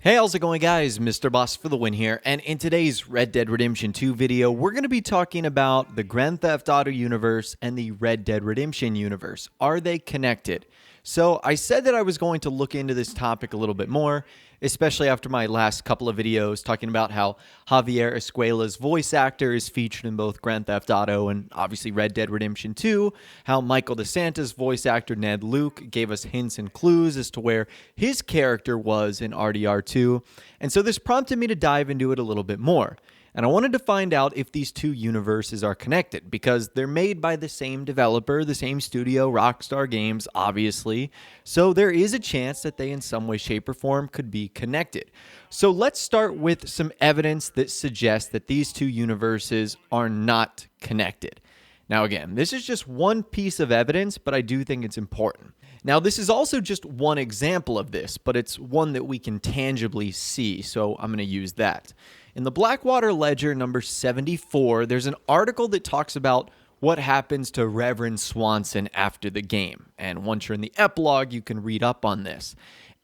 Hey, how's it going, guys? Mr. Boss for the win here, and in today's Red Dead Redemption 2 video, we're going to be talking about the Grand Theft Auto universe and the Red Dead Redemption universe. Are they connected? So I said that I was going to look into this topic a little bit more, especially after my last couple of videos talking about how Javier Escuela's voice actor is featured in both Grand Theft Auto and obviously Red Dead Redemption 2, how Michael DeSantis' voice actor Ned Luke gave us hints and clues as to where his character was in RDR 2, and so this prompted me to dive into it a little bit more. And I wanted to find out if these two universes are connected, because they're made by the same developer, the same studio, Rockstar Games, obviously. So there is a chance that they in some way, shape, or form could be connected. So let's start with some evidence that suggests that these two universes are not connected. Now again, this is just one piece of evidence, but I do think it's important. Now this is also just one example of this, but it's one that we can tangibly see, so I'm going to use that. In the Blackwater Ledger number 74, there's an article that talks about what happens to Reverend Swanson after the game. And once you're in the epilogue, you can read up on this.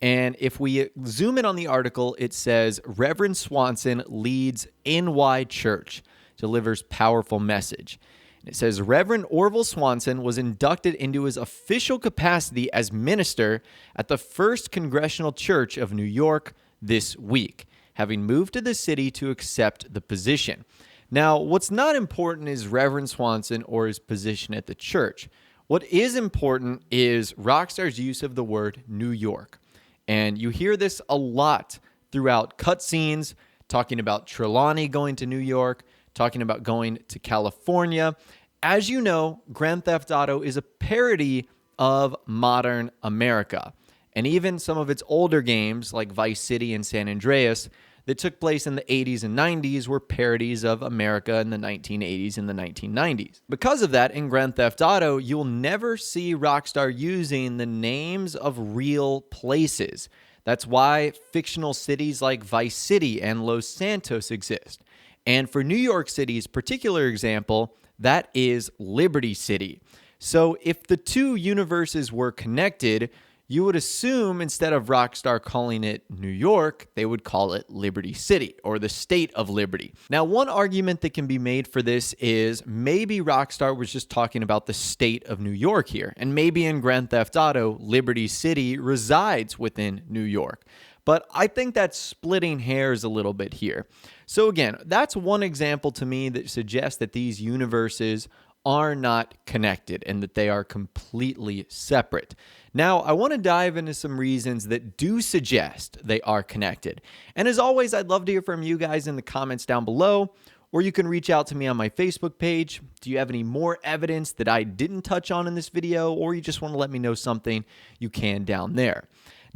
And if we zoom in on the article, it says, Reverend Swanson leads NY Church, delivers powerful message. And it says, Reverend Orville Swanson was inducted into his official capacity as minister at the First Congregational Church of New York this week, having moved to the city to accept the position. Now, what's not important is Reverend Swanson or his position at the church. What is important is Rockstar's use of the word New York. And you hear this a lot throughout cutscenes, talking about Trelawney going to New York, talking about going to California. As you know, Grand Theft Auto is a parody of modern America. And even some of its older games, like Vice City and San Andreas, that took place in the 80s and 90s were parodies of America in the 1980s and the 1990s. Because of that, in Grand Theft Auto, you'll never see Rockstar using the names of real places. That's why fictional cities like Vice City and Los Santos exist. And for New York City's particular example, that is Liberty City. So if the two universes were connected, you would assume instead of Rockstar calling it New York, they would call it Liberty City or the state of Liberty. Now, one argument that can be made for this is maybe Rockstar was just talking about the state of New York here, and maybe in Grand Theft Auto, Liberty City resides within New York. But I think that's splitting hairs a little bit here. So again, that's one example to me that suggests that these universes are not connected and that they are completely separate. Now, I want to dive into some reasons that do suggest they are connected. And as always, I'd love to hear from you guys in the comments down below, or you can reach out to me on my Facebook page. Do you have any more evidence that I didn't touch on in this video, or you just want to let me know something, you can down there.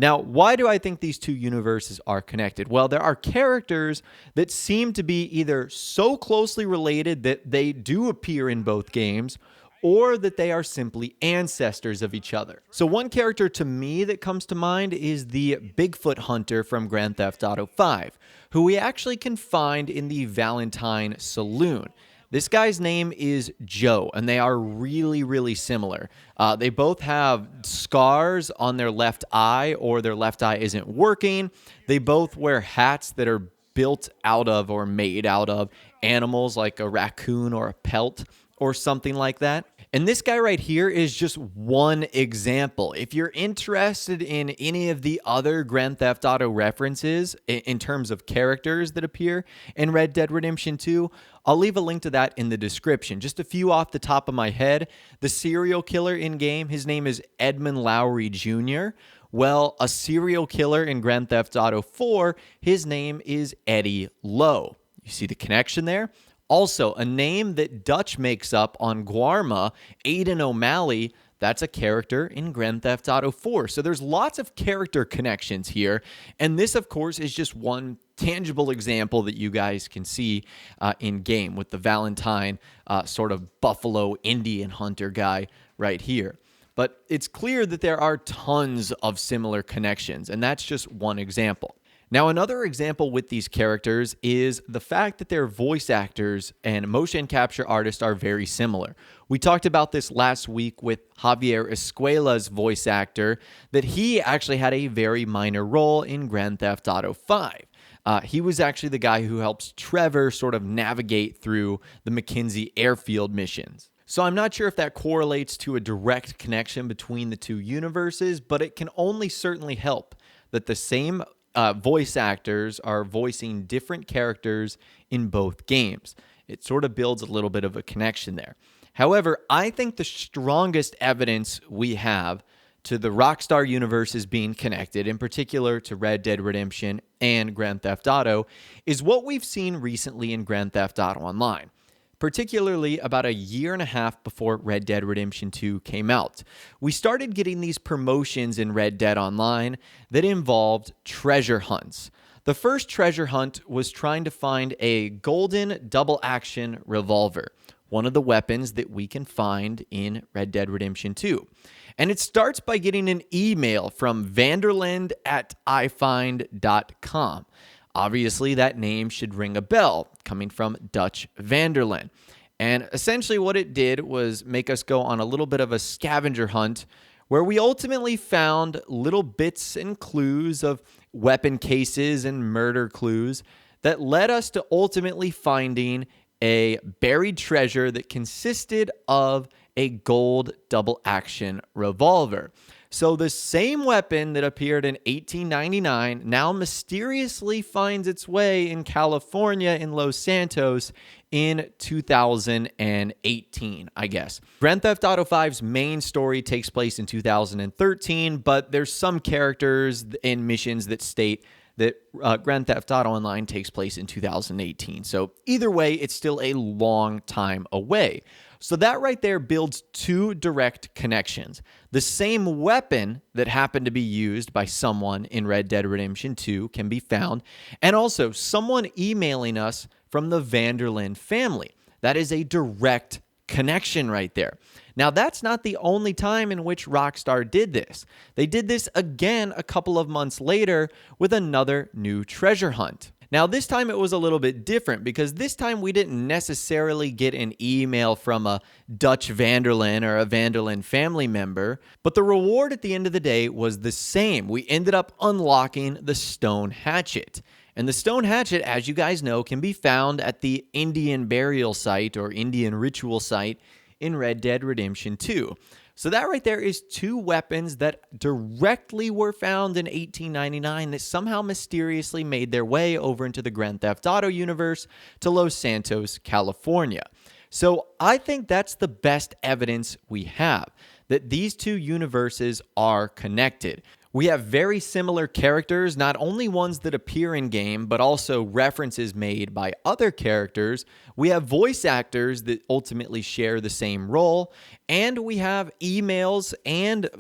Now, why do I think these two universes are connected? Well, there are characters that seem to be either so closely related that they do appear in both games, or that they are simply ancestors of each other. So one character to me that comes to mind is the Bigfoot Hunter from Grand Theft Auto 5, who we actually can find in the Valentine Saloon. This guy's name is Joe, and they are really, really similar. They both have scars on their left eye, or their left eye isn't working. They both wear hats that are built out of or made out of animals like a raccoon or a pelt or something like that. And this guy right here is just one example. If you're interested in any of the other Grand Theft Auto references in terms of characters that appear in Red Dead Redemption 2, I'll leave a link to that in the description. Just a few off the top of my head. The serial killer in-game, his name is Edmund Lowry Jr. Well, a serial killer in Grand Theft Auto 4, his name is Eddie Lowe. You see the connection there? Also, a name that Dutch makes up on Guarma, Aiden O'Malley, that's a character in Grand Theft Auto 4. So there's lots of character connections here. And this, of course, is just one tangible example that you guys can see in-game with the Valentine sort of buffalo Indian hunter guy right here. But it's clear that there are tons of similar connections, and that's just one example. Now, another example with these characters is the fact that their voice actors and motion capture artists are very similar. We talked about this last week with Javier Escuela's voice actor, that he actually had a very minor role in Grand Theft Auto 5. He was actually the guy who helps Trevor sort of navigate through the McKinsey airfield missions. So I'm not sure if that correlates to a direct connection between the two universes, but it can only certainly help that the same voice actors are voicing different characters in both games. It sort of builds a little bit of a connection there. However, I think the strongest evidence we have to the Rockstar universes being connected, in particular to Red Dead Redemption and Grand Theft Auto, is what we've seen recently in Grand Theft Auto Online, particularly about a year and a half before Red Dead Redemption 2 came out. We started getting these promotions in Red Dead Online that involved treasure hunts. The first treasure hunt was trying to find a golden double-action revolver, one of the weapons that we can find in Red Dead Redemption 2. And it starts by getting an email from vanderland@ifind.com. Obviously, that name should ring a bell, coming from Dutch Vanderland. And essentially what it did was make us go on a little bit of a scavenger hunt where we ultimately found little bits and clues of weapon cases and murder clues that led us to ultimately finding a buried treasure that consisted of a gold double-action revolver. So the same weapon that appeared in 1899 now mysteriously finds its way in California in Los Santos in 2018, I guess. Grand Theft Auto 5's main story takes place in 2013, but there's some characters and missions that state that Grand Theft Auto Online takes place in 2018. So either way, it's still a long time away. So that right there builds two direct connections. The same weapon that happened to be used by someone in Red Dead Redemption 2 can be found, and also someone emailing us from the Vanderland family. That is a direct connection right there. Now, that's not the only time in which Rockstar did this. They did this again a couple of months later with another new treasure hunt. Now, this time it was a little bit different because this time we didn't necessarily get an email from a Dutch Vanderland or a Vanderland family member, but the reward at the end of the day was the same. We ended up unlocking the stone hatchet. And the stone hatchet, as you guys know, can be found at the Indian burial site or Indian ritual site in Red Dead Redemption 2. So that right there is two weapons that directly were found in 1899 that somehow mysteriously made their way over into the Grand Theft Auto universe to Los Santos, California. So I think that's the best evidence we have, that these two universes are connected. We have very similar characters, not only ones that appear in game, but also references made by other characters. We have voice actors that ultimately share the same role, and we have emails and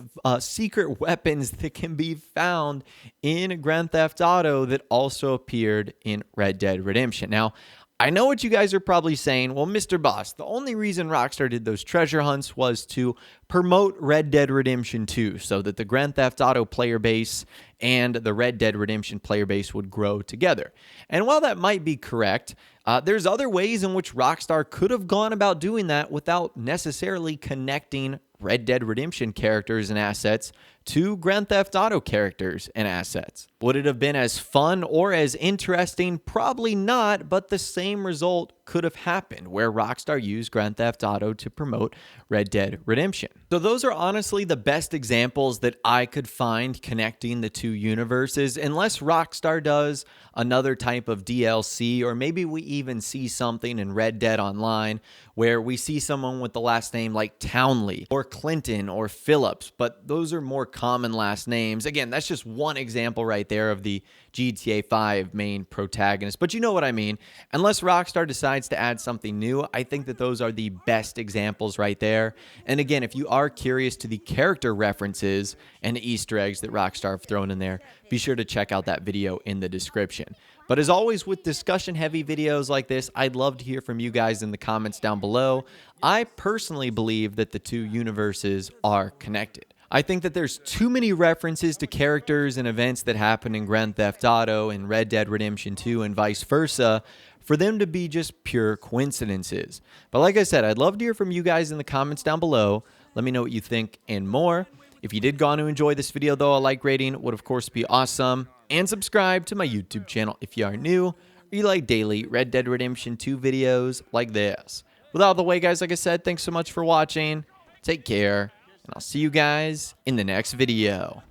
secret weapons that can be found in Grand Theft Auto that also appeared in Red Dead Redemption. Now, I know what you guys are probably saying. Well, Mr. Boss, the only reason Rockstar did those treasure hunts was to promote Red Dead Redemption 2 so that the Grand Theft Auto player base and the Red Dead Redemption player base would grow together. And while that might be correct, there's other ways in which Rockstar could have gone about doing that without necessarily connecting Red Dead Redemption characters and assets to Grand Theft Auto characters and assets. Would it have been as fun or as interesting? Probably not, but the same result could have happened where Rockstar used Grand Theft Auto to promote Red Dead Redemption. So those are honestly the best examples that I could find connecting the two universes, unless Rockstar does another type of DLC, or maybe we even see something in Red Dead Online where we see someone with the last name like Townley or Clinton or Phillips, but those are more common last names. Again, that's just one example right there of the GTA 5 main protagonist, but you know what I mean. Unless Rockstar decides to add something new, I think that those are the best examples right there. And again, if you are curious to the character references and Easter eggs that Rockstar have thrown in there, be sure to check out that video in the description. But as always, with discussion-heavy videos like this, I'd love to hear from you guys in the comments down below. I personally believe that the two universes are connected. I think that there's too many references to characters and events that happen in Grand Theft Auto and Red Dead Redemption 2 and vice versa for them to be just pure coincidences. But like I said, I'd love to hear from you guys in the comments down below. Let me know what you think and more. If you did go on to enjoy this video though, a like rating would of course be awesome. And subscribe to my YouTube channel if you are new or you like daily Red Dead Redemption 2 videos like this. With all the way guys, like I said, thanks so much for watching. Take care. And I'll see you guys in the next video.